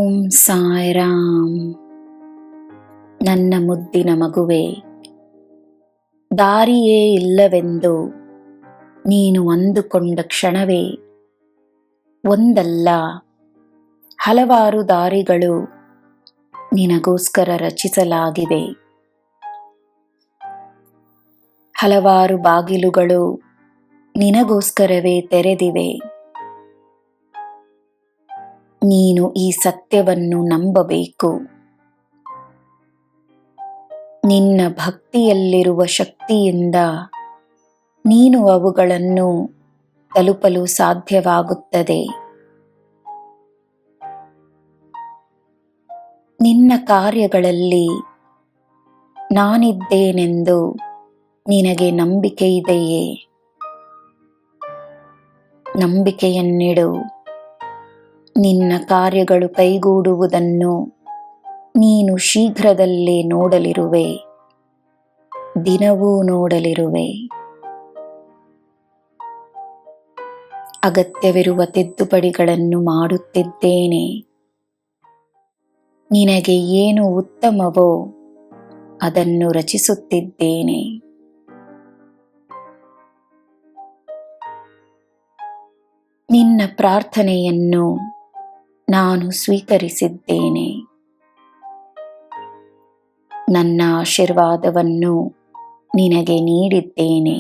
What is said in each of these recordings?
ಓಂ ಸಾಯಿರಾಮ್. ನನ್ನ ಮುದ್ದಿನ ಮಗುವೆ, ದಾರಿಯೇ ಇಲ್ಲವೆಂದು ನೀನು ಅಂದುಕೊಂಡ ಕ್ಷಣವೇ ಒಂದಲ್ಲ ಹಲವಾರು ದಾರಿಗಳು ನಿನಗೋಸ್ಕರ ರಚಿಸಲಾಗಿವೆ. ಹಲವಾರು ಬಾಗಿಲುಗಳು ನಿನಗೋಸ್ಕರವೇ ತೆರೆದಿವೆ. ನೀನು ಈ ಸತ್ಯವನ್ನು ನಂಬಬೇಕು. ನಿನ್ನ ಭಕ್ತಿಯಲ್ಲಿರುವ ಶಕ್ತಿಯಿಂದ ನೀನು ಅವುಗಳನ್ನು ತಲುಪಲು ಸಾಧ್ಯವಾಗುತ್ತದೆ. ನಿನ್ನ ಕಾರ್ಯಗಳಲ್ಲಿ ನಾನಿದ್ದೇನೆಂದು ನಿನಗೆ ನಂಬಿಕೆ ಇದೆಯೇ? ನಂಬಿಕೆಯನ್ನಿಡು. ನಿನ್ನ ಕಾರ್ಯಗಳು ಕೈಗೂಡುವುದನ್ನು ನೀನು ಶೀಘ್ರದಲ್ಲೇ ನೋಡಲಿರುವೆ, ದಿನವೂ ನೋಡಲಿರುವೆ. ಅಗತ್ಯವಿರುವ ತಿದ್ದುಪಡಿಗಳನ್ನು ಮಾಡುತ್ತಿದ್ದೇನೆ. ನಿನಗೆ ಏನು ಉತ್ತಮವೋ ಅದನ್ನು ರಚಿಸುತ್ತಿದ್ದೇನೆ. ನಿನ್ನ ಪ್ರಾರ್ಥನೆಯನ್ನು ನಾನು ಸ್ವೀಕರಿಸಿದ್ದೇನೆ. ನನ್ನ ಆಶೀರ್ವಾದವನ್ನು ನಿನಗೆ ನೀಡಿದ್ದೇನೆ.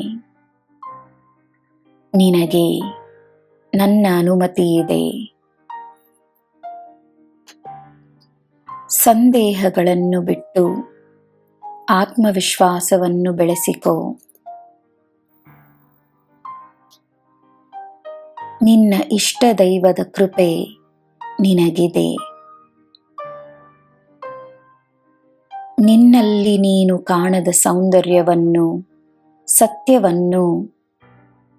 ನಿನಗೆ ನನ್ನ ಅನುಮತಿ ಇದೆ. ಸಂದೇಹಗಳನ್ನು ಬಿಟ್ಟು ಆತ್ಮವಿಶ್ವಾಸವನ್ನು ಬೆಳೆಸಿಕೋ. ನಿನ್ನ ಇಷ್ಟ ದೈವದ ಕೃಪೆ ನಿನಗಿದೆ. ನಿನ್ನಲ್ಲಿ ನೀನು ಕಾಣದ ಸೌಂದರ್ಯವನ್ನು, ಸತ್ಯವನ್ನು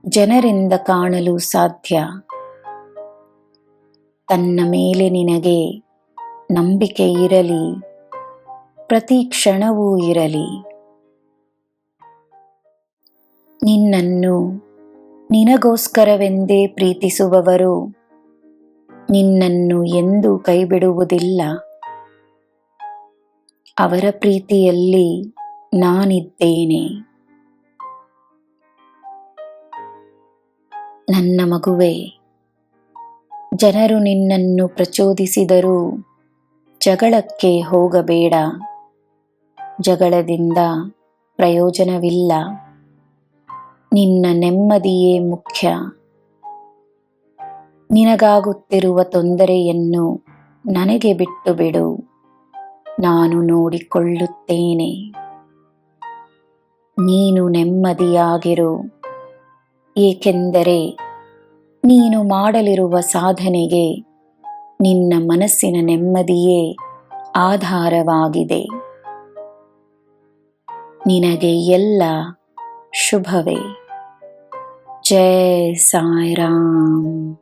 ಜನರಿಂದ ಕಾಣಲು ಸಾಧ್ಯ. ತನ್ನ ಮೇಲೆ ನಿನಗೆ ನಂಬಿಕೆ ಇರಲಿ, ಪ್ರತಿ ಕ್ಷಣವೂ ಇರಲಿ. ನಿನ್ನನ್ನು ನಿನಗೋಸ್ಕರವೆಂದೇ ಪ್ರೀತಿಸುವವರು ನಿನ್ನನ್ನು ಎಂದೂ ಕೈಬಿಡುವುದಿಲ್ಲ. ಅವರ ಪ್ರೀತಿಯಲ್ಲಿ ನಾನಿದ್ದೇನೆ. ನನ್ನ ಮಗುವೆ, ಜನರು ನಿನ್ನನ್ನು ಪ್ರಚೋದಿಸಿದರೂ ಜಗಳಕ್ಕೆ ಹೋಗಬೇಡ. ಜಗಳದಿಂದ ಪ್ರಯೋಜನವಿಲ್ಲ. ನಿನ್ನ ನೆಮ್ಮದಿಯೇ ಮುಖ್ಯ. ನಿನಗಾಗುತ್ತಿರುವ ತೊಂದರೆಯನ್ನು ನನಗೆ ಬಿಟ್ಟು ಬಿಡು. ನಾನು ನೋಡಿಕೊಳ್ಳುತ್ತೇನೆ. ನೀನು ನೆಮ್ಮದಿಯಾಗಿರು. ಏಕೆಂದರೆ ನೀನು ಮಾಡಲಿರುವ ಸಾಧನೆಗೆ ನಿನ್ನ ಮನಸ್ಸಿನ ನೆಮ್ಮದಿಯೇ ಆಧಾರವಾಗಿದೆ. ನಿನಗೆ ಎಲ್ಲ ಶುಭವೇ. ಜೈ ಸಾಯಿರಾಮ್.